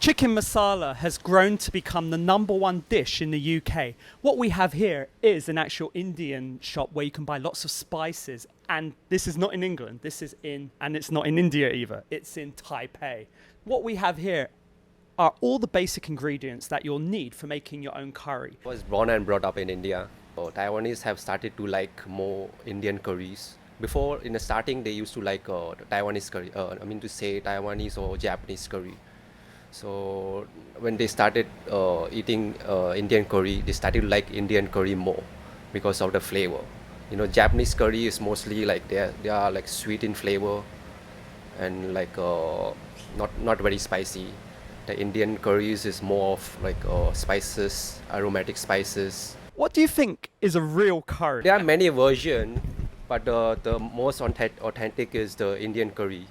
Chicken masala has grown to become the #1 dish in the UK. What we have here is an actual Indian shop where you can buy lots of spices. And this is not in England, and it's not in India either. It's in Taipei. What we have here are all the basic ingredients that you'll need for making your own curry. I was born and brought up in India. So Taiwanese have started to like more Indian curries. Before, in the starting, they used to like Taiwanese curry. Taiwanese or Japanese curry. So when they started eating Indian curry, they started to like Indian curry more because of the flavor. You know, Japanese curry is mostly like they are like sweet in flavor and like not very spicy. The Indian curries is more of like spices, aromatic spices. What do you think is a real curry? There are many versions, but the most authentic is the Indian curry,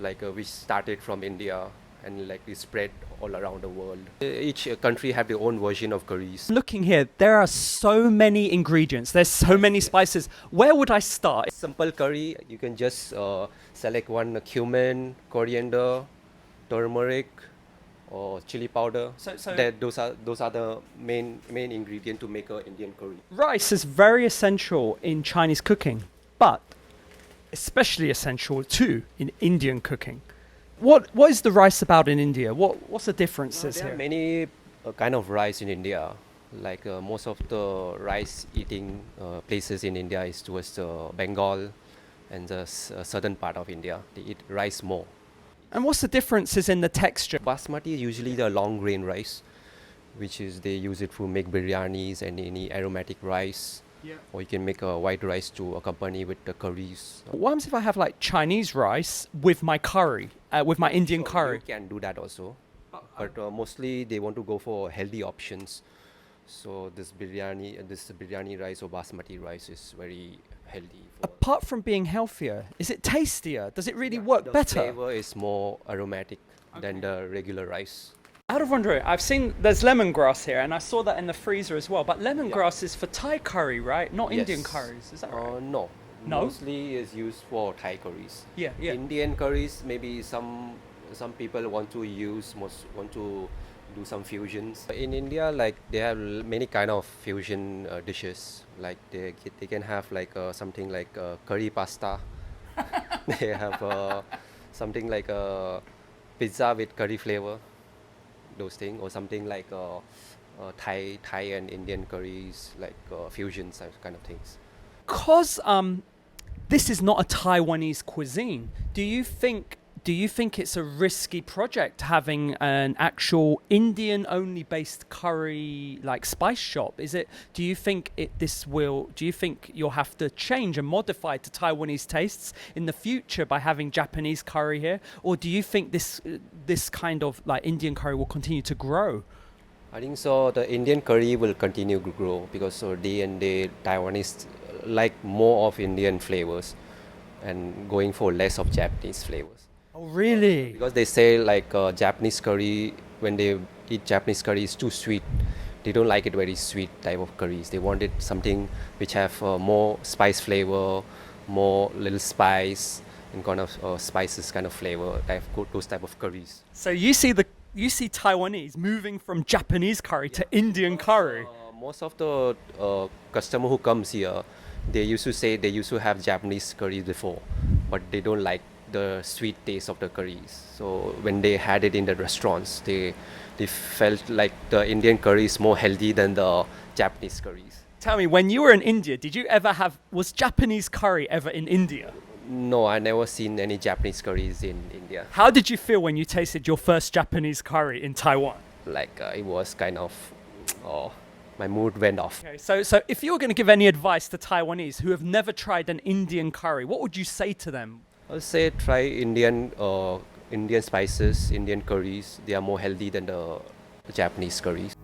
like which started from India and like is spread all around the world. Each country have their own version of curries. Looking here, there are so many ingredients. There's so many spices. Where would I start? Simple curry, you can just select one cumin, coriander, turmeric, or chili powder. Those are the main ingredient to make an Indian curry. Rice is very essential in Chinese cooking, but especially essential too in Indian cooking. What is the rice about in India? What's the differences There here? are many kind of rice in India. Like most of the rice eating places in India is towards Bengal and the southern part of India. They eat rice more. And what's the differences in the texture? Basmati is usually the long grain rice, which is they use it to make biryanis and any aromatic rice. Yeah. Or you can make a white rice to accompany with the curries. What happens if I have like Chinese rice with my curry, with my Indian curry? You can do that also, but mostly they want to go for healthy options. So this biryani rice or basmati rice is very healthy. Apart from being healthier, is it tastier? Does it really work better? The flavor is more aromatic than the regular rice. Out of wondering, I've seen there's lemongrass here, and I saw that in the freezer as well. But lemongrass is for Thai curry, right? Not Indian curries. Is that right? No. No? Mostly is used for Thai curries. Yeah. Indian curries, maybe some people want to do some fusions. In India, like they have many kind of fusion dishes. Like they can have like something like curry pasta. They have something like pizza with curry flavor. Those things, or something like Thai and Indian curries, like fusions kind of things. Because this is not a Taiwanese cuisine, do you think it's a risky project having an actual Indian-only based curry like spice shop? Do you think you'll have to change and modify to Taiwanese tastes in the future by having Japanese curry here? Or do you think this kind of like Indian curry will continue to grow? I think so. The Indian curry will continue to grow because day and day Taiwanese like more of Indian flavors and going for less of Japanese flavors. Oh, really? Because they say like Japanese curry, when they eat Japanese curry, is too sweet. They don't like it very sweet type of curries. They wanted something which have more spice flavor, more little spice and kind of spices kind of flavor. Those type of curries. So you see Taiwanese moving from Japanese curry to Indian curry. Most of the customer who comes here, they used to say they used to have Japanese curry before, but they don't like the sweet taste of the curries. So when they had it in the restaurants, they felt like the Indian curry is more healthy than the Japanese curries. Tell me, when you were in India, was Japanese curry ever in India? No, I never seen any Japanese curries in India. How did you feel when you tasted your first Japanese curry in Taiwan? Like it was kind of, my mood went off. Okay, so if you were going to give any advice to Taiwanese who have never tried an Indian curry, what would you say to them? I'll say try Indian spices, Indian curries. They are more healthy than the Japanese curries.